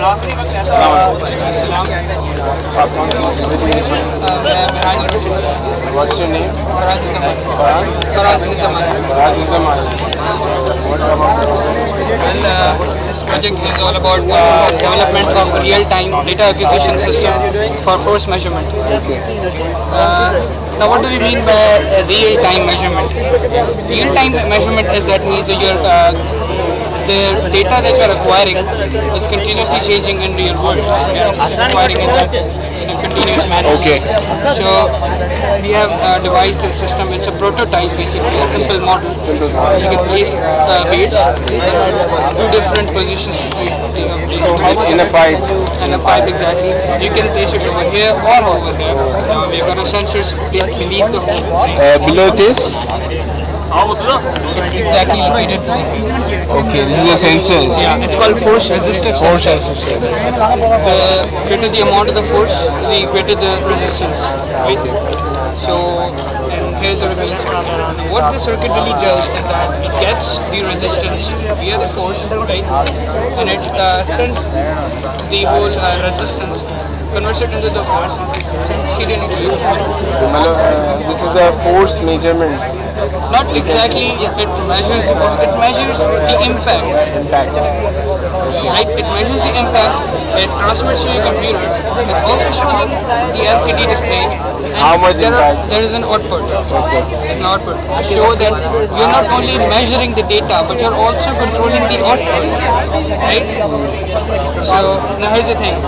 आप कौन सी यूनिवर्सिटी से? What's your name? Farhan? Farhan Zaman. What about? Well, this project is all about development of real-time data acquisition system for force measurement. Okay. Now, what do we mean by real-time measurement? Real-time measurement is that means your the data that you are acquiring is continuously changing in real world. You are acquiring it in a continuous manner. Okay. So we have devised a system. It's a prototype, basically a simple model. Simple model. You can place weights, two different positions In a pipe. in a pipe, exactly. You can place it over here or over here. We've got a sensors placed beneath the hole. Below this? It's exactly located. Okay, this is a sensor. Yeah, it's called force resistance. Force resistance. The greater the amount of the force, the greater the resistance. Right? So, and here's the reveal circuit. Now, what the circuit really does is that it gets the resistance via the force, right? And it sends the whole resistance, converts it into the force, sends serially to you. This is the force measurement. Not exactly it measures the force, it measures the impact. Impact. Right? It measures the impact, it transmits to your computer, it also shows in the LCD display, and How much impact? there is an output. Okay. An output to show that you're not only measuring the data, but you're also controlling the output. Right? So now here's the thing.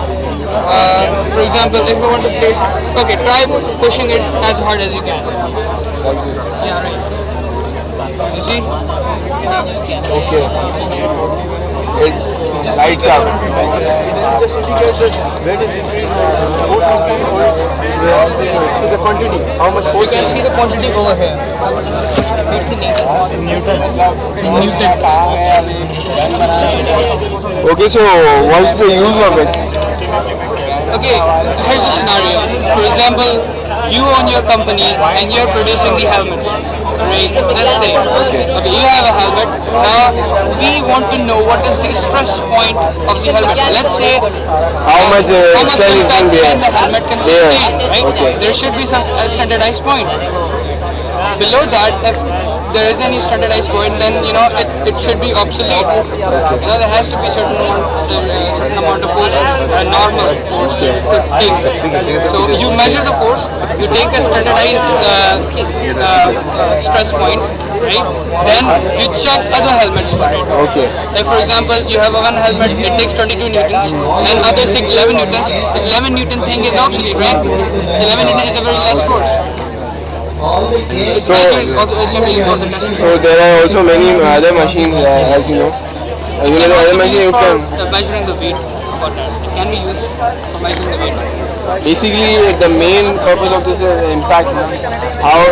For example, if you want to place, okay, try pushing it as hard as you can. Like this. Yeah, right. You see? Okay. It lights up. See the quantity. How much You force? can see the quantity over here. It's in Newton. In Newton. Okay, so what's the use of it? Okay, here's the scenario. For example, you own your company and you're producing the helmets. Right? Let's say. Okay, you have a helmet. Now we want to know what is the stress point of the helmet. Let's say How much stress impact can can the helmet can sustain. Right? Okay. There should be some standardized point. Below that, if there is any standardized point, then it should be obsolete. There has to be certain amount of force, normal force to take. So you measure the force, you take a standardized stress point, right? Then you check other helmets for it. Okay. Like for example, you have one helmet, it takes 22 newtons, and others take 11 newtons. The 11 newton thing is obsolete, right? 11 newton is a very less force. It measures ultimately for the testing. So there are also many other machines, as you know. As you know, the other machine you can. Measuring the weight, but it can be used for measuring the weight. Basically, the main purpose of this is impact. How?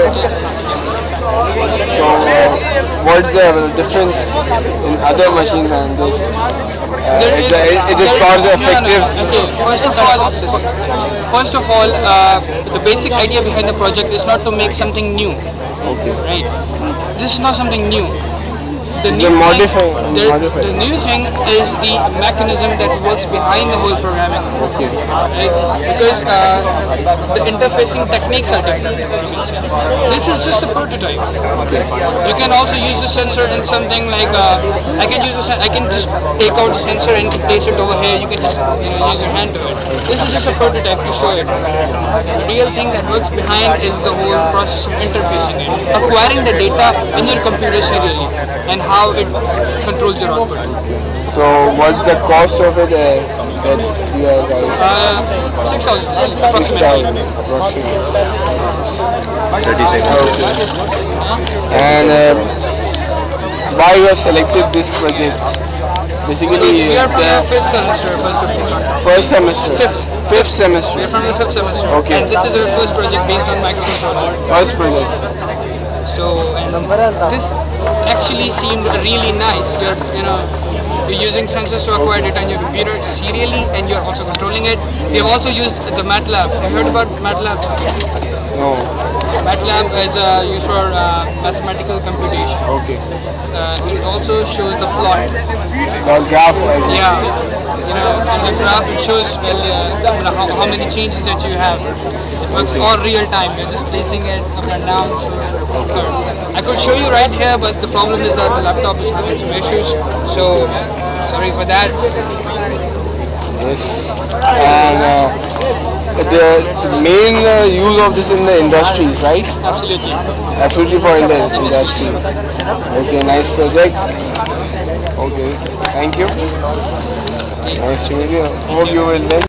So, what's the difference in other machines and this? It is cost effective. Okay, first of all, the basic idea behind the project is not to make something new, Okay. right? This is not something new. The It's a modifying. the new thing is the mechanism that works behind the whole programming. Okay. Right? Because the interfacing techniques are different. This is just a prototype. Okay. You can also use the sensor in something like I can just take out the sensor and place it over here. You can just use your hand to it. This is just a prototype to show it. The real thing that works behind is the whole process of interfacing it, acquiring the data in your computer serially, and how it controls your output. So, what's the cost of it that you are 6,000 approximately. And why you have selected this project? Basically, We are from the fifth semester, first of all. first semester. Fifth We semester. are from the fifth semester. Okay. And this is our first project based on microcontroller. First project. So, and this actually seemed really nice. You're using sensors to acquire data on your computer serially, and you're also controlling it. We have also used the MATLAB. Have you heard about MATLAB? No. MATLAB is used for mathematical computation. Okay. It also shows the plot. The graph. I guess. Yeah, there's a graph. It shows how many changes that you have. It works Okay. all real time. You're just placing it up and down. So I could show you right here, but the problem is that the laptop is having some issues. So sorry for that. Yes. And the main use of this in the industries, right? Absolutely. Absolutely for in the industry. Okay, nice project. Okay, thank you. Okay. Nice to meet you. Hope you will win.